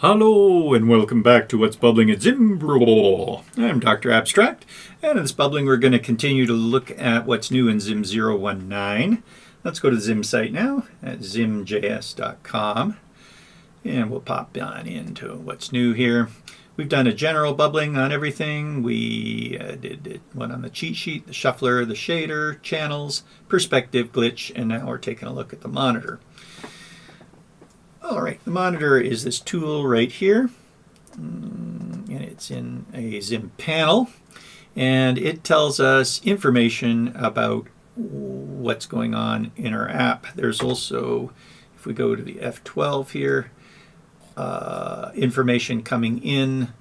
Hello and welcome back to What's Bubbling at ZIM Bubbling. I'm Dr. Abstract, and in this bubbling we're going to continue to look at what's new in ZIM 019. Let's go to the ZIM site now at zimjs.com, and we'll pop on into what's new here. We've done a general bubbling on everything. We did one on the cheat sheet, the shuffler, the shader, channels, perspective, glitch, and now we're taking a look at the monitor. All right, the monitor is this tool right here, and it's in a ZIM panel, and it tells us information about what's going on in our app. There's also, if we go to the F12 here, information coming in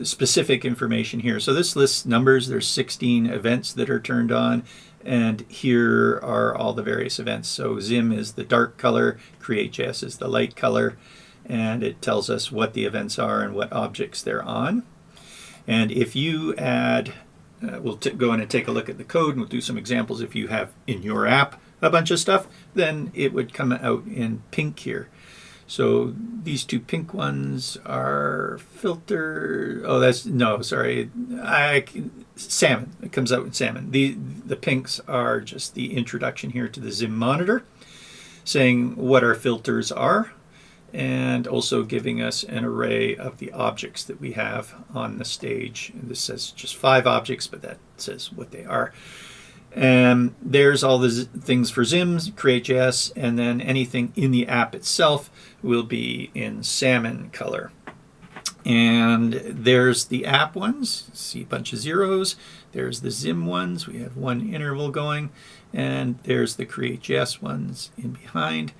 specific information here. So this lists numbers. There's 16 events that are turned on, and here are all the various events. So ZIM is the dark color, CreateJS is the light color, and it tells us what the events are and what objects they're on. And if you add, we'll go in and take a look at the code, and we'll do some examples. If you have in your app a bunch of stuff, then it would come out in pink here. So these two pink ones are filter. Oh, that's no, sorry. Salmon. It comes out in salmon. The pinks are just the introduction here to the ZIM Monitor, saying what our filters are, and also giving us an array of the objects that we have on the stage. And this says just 5 objects, but that says what they are. And there's all the things for ZIM, CreateJS, and then anything in the app itself will be in salmon color. And there's the app ones, see a bunch of zeros. There's the ZIM ones, we have one interval going, and there's the CreateJS ones in behind,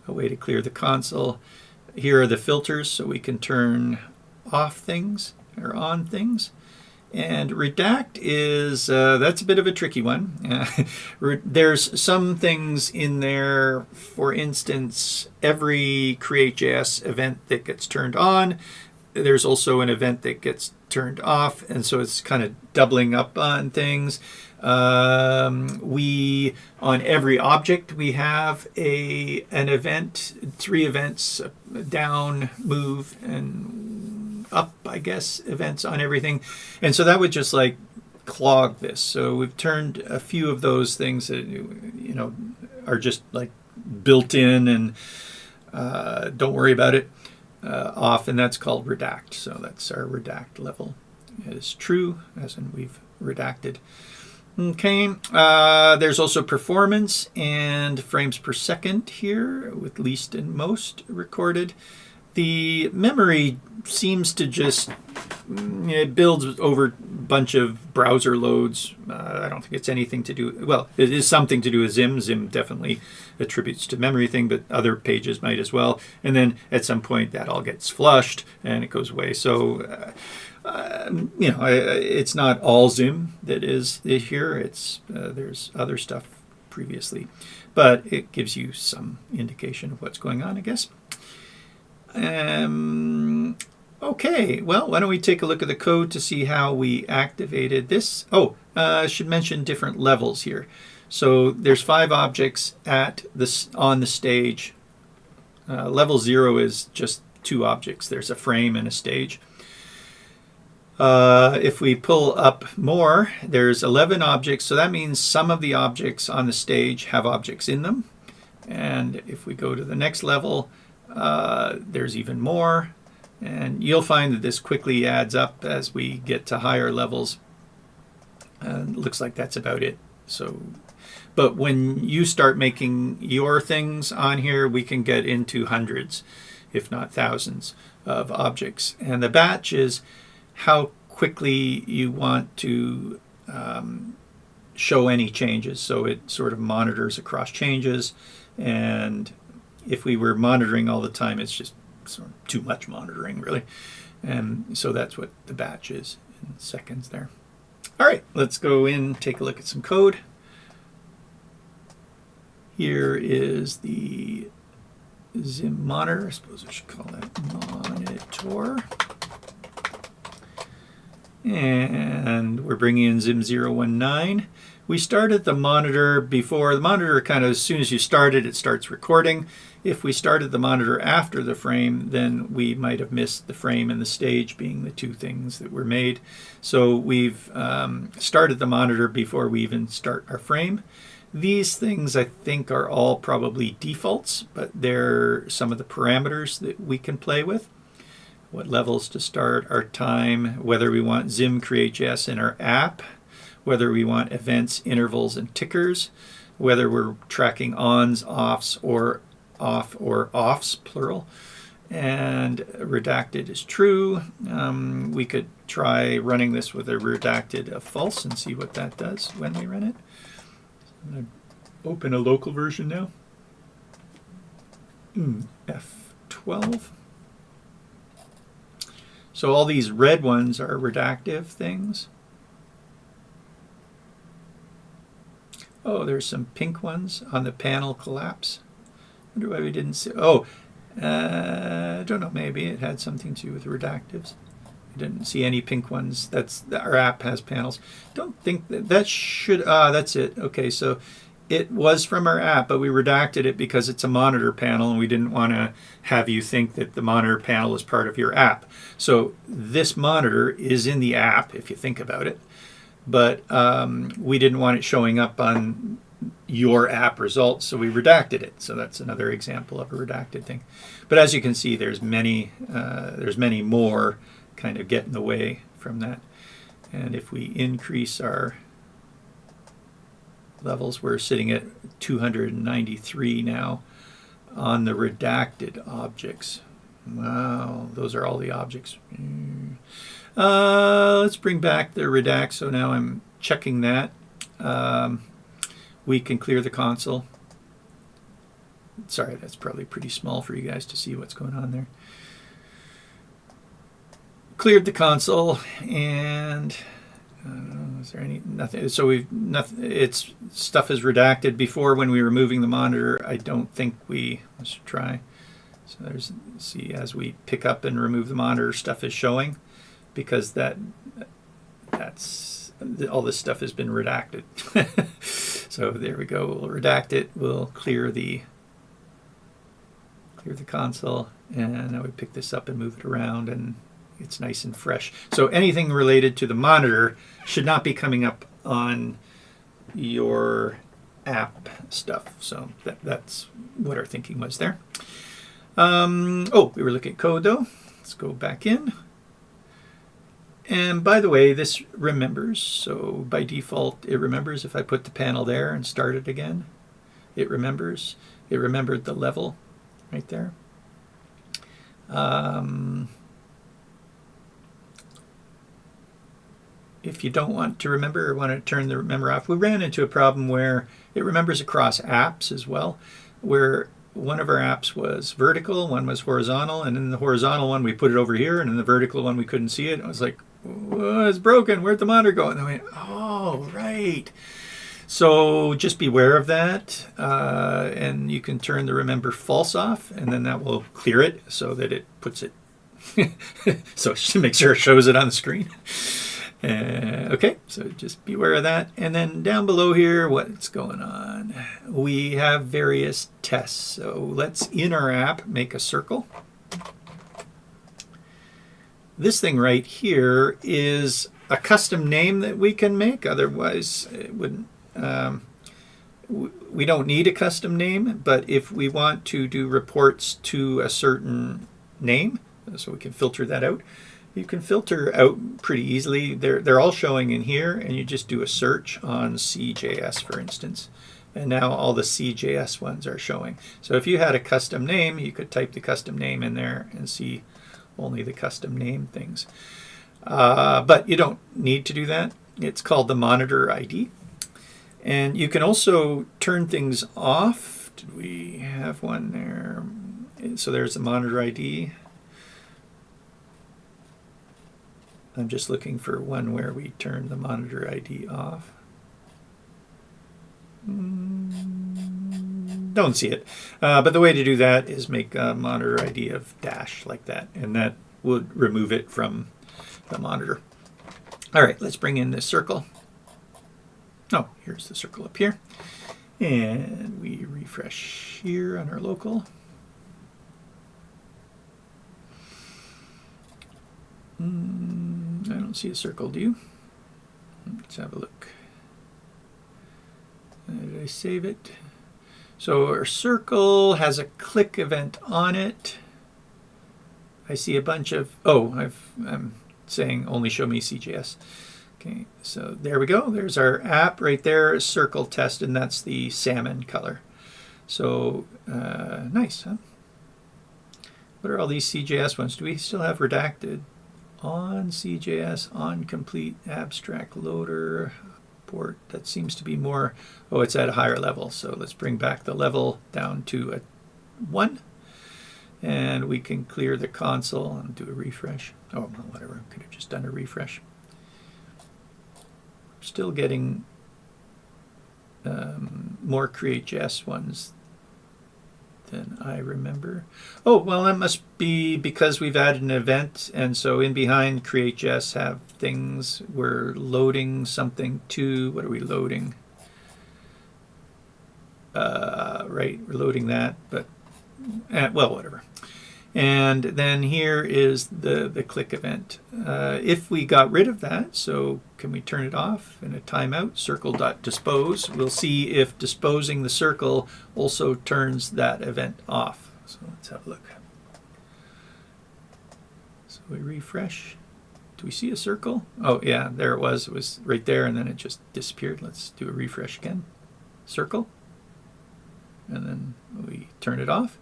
a way to clear the console. Here are the filters, so we can turn off things or on things. And redact is, that's a bit of a tricky one. There's some things in there, for instance, every CreateJS event that gets turned on, there's also an event that gets turned off, and so it's kind of doubling up on things. On every object, we have an event, 3 events, down, move, and up, I guess, events on everything. And so that would just like clog this. So we've turned a few of those things that, you know, are just like built in and don't worry about it, off, and that's called redact. So that's our redact level. It is true, as in we've redacted. Okay, there's also performance and frames per second here with least and most recorded. The memory seems to just, it builds over a bunch of browser loads. I don't think it's anything to do, well, it is something to do with ZIM. ZIM definitely attributes to memory thing, but other pages might as well. And then at some point that all gets flushed and it goes away. So, you know, it's not all ZIM that is here. It's there's other stuff previously, but it gives you some indication of what's going on, I guess. Okay, well, why don't we take a look at the code to see how we activated this. Oh, I should mention different levels here. So there's 5 objects on the stage. Level 0 is just 2 objects. There's a frame and a stage. If we pull up more, there's 11 objects. So that means some of the objects on the stage have objects in them. And if we go to the next level, there's even more, and you'll find that this quickly adds up as we get to higher levels. Looks like that's about it. So, but when you start making your things on here, we can get into hundreds, if not thousands, of objects. And the batch is how quickly you want to show any changes. So it sort of monitors across changes, and if we were monitoring all the time, it's just sort of too much monitoring, really. And so that's what the batch is in seconds there. All right, let's go in, take a look at some code. Here is the ZIM Monitor. I suppose I should call that Monitor. And we're bringing in ZIM 019. we started the monitor before. The monitor kind of, as soon as you start it, it starts recording. If we started the monitor after the frame, then we might have missed the frame and the stage being the two things that were made. So we've started the monitor before we even start our frame. These things I think are all probably defaults, but they're some of the parameters that we can play with. What levels to start, our time, whether we want ZIM CreateJS in our app, whether we want events, intervals, and tickers, whether we're tracking ons, offs, or off or offs, plural, and redacted is true. We could try running this with a redacted of false and see what that does when we run it. I'm going to open a local version now. F12. So all these red ones are redactive things. Oh, there's some pink ones on the panel collapse. I wonder why we didn't see. Oh, I don't know. Maybe it had something to do with redactives. I didn't see any pink ones. That's our app has panels. Don't think that should. That's it. Okay, so it was from our app, but we redacted it because it's a monitor panel, and we didn't want to have you think that the monitor panel is part of your app. So this monitor is in the app, if you think about it, but we didn't want it showing up on your app results, so we redacted it. So that's another example of a redacted thing. But as you can see, there's many more kind of get in the way from that. And if we increase our levels, we're sitting at 293 now on the redacted objects. Wow, those are all the objects. Let's bring back the redact. So now I'm checking that. We can clear the console. Sorry, that's probably pretty small for you guys to see what's going on there. Cleared the console, and I don't know, is there nothing? So it's stuff is redacted. Before, when we were moving the monitor, I don't think let's try. So see, as we pick up and remove the monitor, stuff is showing, because that's all this stuff has been redacted. So there we go. We'll redact it. We'll clear the console, and now we pick this up and move it around, and it's nice and fresh. So anything related to the monitor should not be coming up on your app stuff. So that's what our thinking was there. Oh, we were looking at code though. Let's go back in. And by the way, this remembers. So by default, it remembers if I put the panel there and start it again. It remembers. It remembered the level right there. If you don't want to remember or want to turn the remember off, we ran into a problem where it remembers across apps as well, where one of our apps was vertical, one was horizontal, and in the horizontal one we put it over here, and in the vertical one we couldn't see it. I was like, oh, it's broken, where'd the monitor go? And I went, oh, right. So just beware of that, and you can turn the remember false off, and then that will clear it so that it puts it, so to make sure it shows it on the screen. Okay, so just beware of that. And then down below here, what's going on? We have various tests. So let's, in our app, make a circle. This thing right here is a custom name that we can make. Otherwise, it wouldn't. We don't need a custom name, but if we want to do reports to a certain name, so we can filter that out. You can filter out pretty easily. They're all showing in here, and you just do a search on CJS, for instance. And now all the CJS ones are showing. So if you had a custom name, you could type the custom name in there and see only the custom name things. But you don't need to do that. It's called the monitor ID. And you can also turn things off. Did we have one there? So there's the monitor ID. I'm just looking for one where we turn the monitor ID off. Don't see it. But the way to do that is make a monitor ID of dash like that, and that would remove it from the monitor. All right, let's bring in this circle. Oh, here's the circle up here. And we refresh here on our local. I don't see a circle, do you? Let's have a look. Did I save it? So our circle has a click event on it. I see a bunch of, I'm saying only show me CJS. Okay, so there we go. There's our app right there, circle test, and that's the salmon color. So nice, huh? What are all these CJS ones? Do we still have redacted? On CJS, on complete abstract loader port. That seems to be more, oh, it's at a higher level. So let's bring back the level down to a 1. And we can clear the console and do a refresh. Oh, well, whatever, I could have just done a refresh. Still getting more CreateJS ones than I remember. Oh, well, that must be because we've added an event, and so in behind CreateJS have things. We're loading something to, what are we loading? Right, we're loading that, but, well, whatever. And then here is the click event. If we got rid of that, so can we turn it off in a timeout? Circle.dispose. We'll see if disposing the circle also turns that event off. So let's have a look. So we refresh. Do we see a circle? Oh yeah, there it was. It was right there and then it just disappeared. Let's do a refresh again. Circle. And then we turn it off.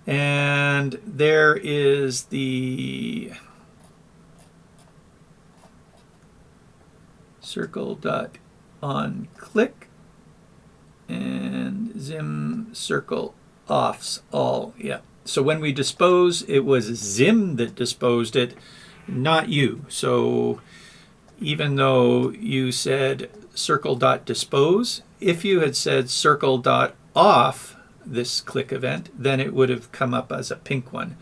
And there is the circle.onClick and ZIM circle offs all. Yeah. So when we dispose, it was ZIM that disposed it, not you. So even though you said circle.dispose, if you had said circle.off this click event, then it would have come up as a pink one.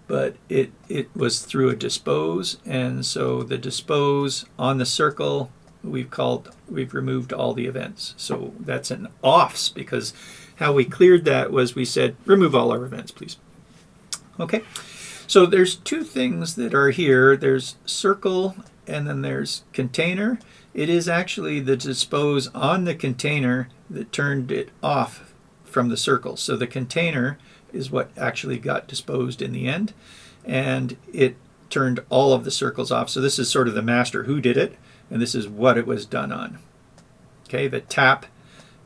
But it was through a dispose, and so the dispose on the circle, we've removed all the events. So that's an offs, because how we cleared that was we said, remove all our events, please. Okay, so there's two things that are here. There's circle and then there's container. It is actually the dispose on the container that turned it off from the circle. So the container is what actually got disposed in the end, and it turned all of the circles off. So this is sort of the master who did it, and this is what it was done on. Okay, the tap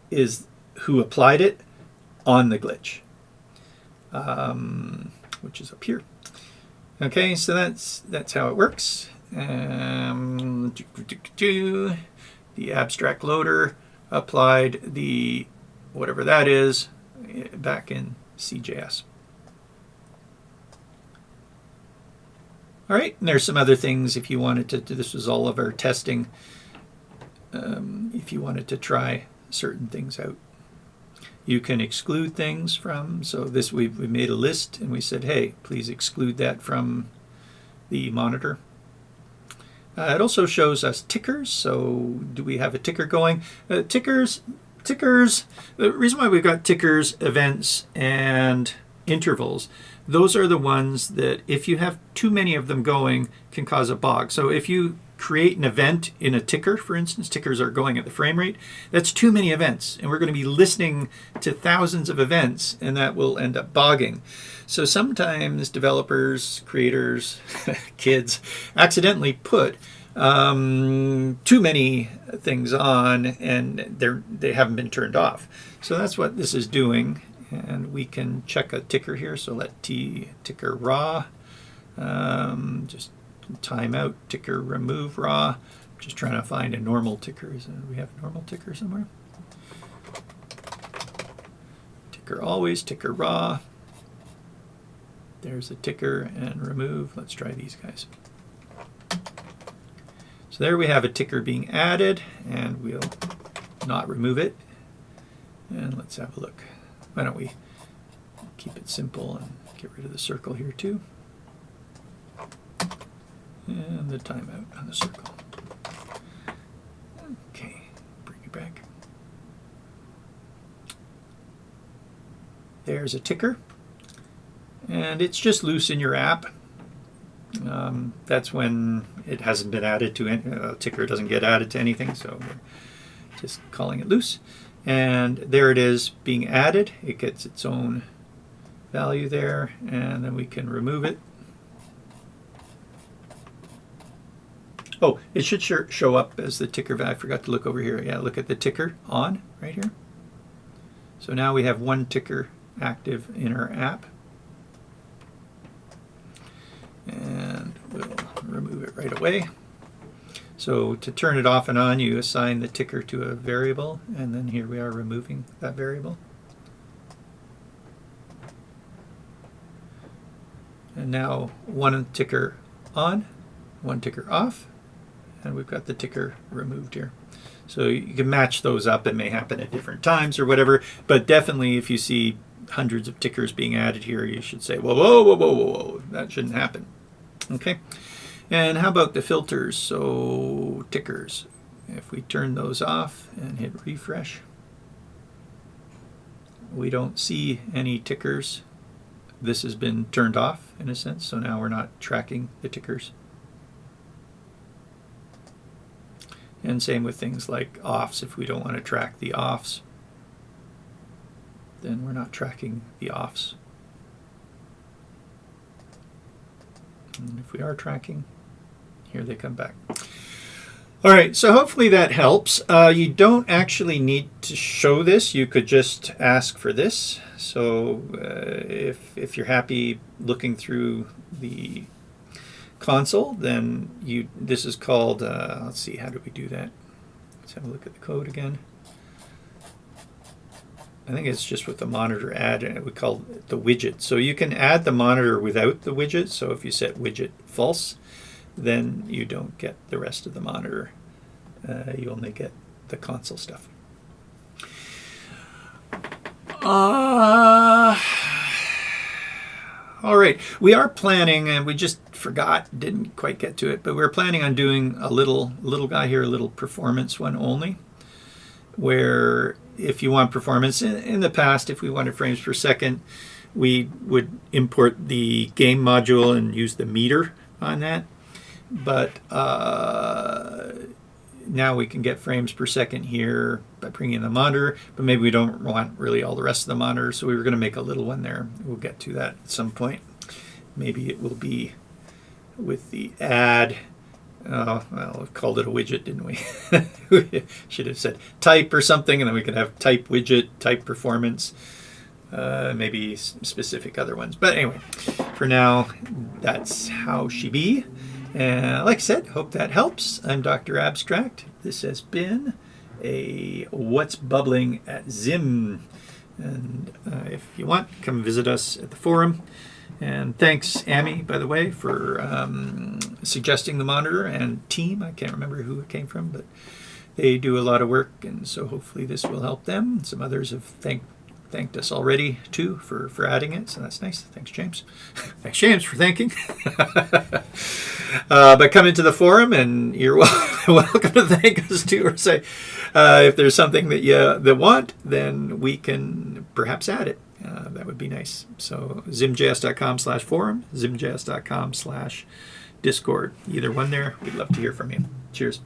is who applied it on the glitch, which is up here. Okay, so that's how it works. The abstract loader applied the whatever that is back in CJS. All right, and there's some other things if you wanted to, this was all of our testing, if you wanted to try certain things out. You can exclude things from, so this we made a list and we said, hey, please exclude that from the monitor. It also shows us tickers, so do we have a ticker going? Tickers, the reason why we've got tickers, events, and intervals, those are the ones that if you have too many of them going can cause a bog. So if you create an event in a ticker, for instance, tickers are going at the frame rate, that's too many events. And we're going to be listening to thousands of events, and that will end up bogging. So sometimes developers, creators, kids accidentally put too many things on and they haven't been turned off. So that's what this is doing, and we can check a ticker here. So let ticker raw, just timeout ticker remove raw. Just trying to find a normal ticker. Do we have a normal ticker somewhere? Ticker always, ticker raw. There's a ticker and remove. Let's try these guys. So there we have a ticker being added, and we'll not remove it. And let's have a look. Why don't we keep it simple and get rid of the circle here too. And the timeout on the circle. Okay, bring it There's a ticker, and it's just loose in your app. That's when it hasn't been added to any, ticker doesn't get added to anything, so we're just calling it loose. And there it is being added. It gets its own value there, and then we can remove it. Oh, it should show up as the ticker value. I forgot to look over here. Yeah, look at the ticker on right here. So now we have one ticker active in our app. And we'll remove it right away. So to turn it off and on, you assign the ticker to a variable, and then here we are removing that variable. And now one ticker on, one ticker off, and we've got the ticker removed here. So you can match those up. It may happen at different times or whatever, but definitely if you see hundreds of tickers being added here, you should say, whoa, whoa, whoa, whoa, whoa, whoa, that shouldn't happen. Okay, and how about the filters? So tickers, if we turn those off and hit refresh, we don't see any tickers. This has been turned off in a sense, so now we're not tracking the tickers. And same with things like offs. If we don't want to track the offs, then we're not tracking the offs. And if we are tracking, here they come back. All right, so hopefully that helps. You don't actually need to show this. You could just ask for this. So if you're happy looking through the console, then this is called, let's see, how do we do that? Let's have a look at the code again. I think it's just with the monitor add, and we call it the widget. So you can add the monitor without the widget. So if you set widget false, then you don't get the rest of the monitor. You only get the console stuff. All right, we are planning, and we just forgot, didn't quite get to it, but we're planning on doing a little guy here, a little performance one only, where if you want performance, in the past, if we wanted frames per second, we would import the game module and use the meter on that. But now we can get frames per second here by bringing in the monitor, but maybe we don't want really all the rest of the monitor, so we were going to make a little one there. We'll get to that at some point. Maybe it will be with the add. Well, we called it a widget, didn't we? We should have said type or something, and then we could have type widget, type performance, maybe specific other ones. But anyway, for now, that's how she be. And like I said, hope that helps. I'm Dr. Abstract. This has been a What's Bubbling at ZIM. And if you want, come visit us at the forum. And thanks, Amy, by the way, for suggesting the monitor, and team. I can't remember who it came from, but they do a lot of work, and so hopefully this will help them. Some others have thanked us already, too, for adding it, so that's nice. Thanks, James. Thanks, James, for thanking. But come into the forum, and you're welcome to thank us, too, or say if there's something that you want, then we can perhaps add it. That would be nice. So zimjs.com/forum, zimjs.com/discord. Either one there. We'd love to hear from you. Cheers.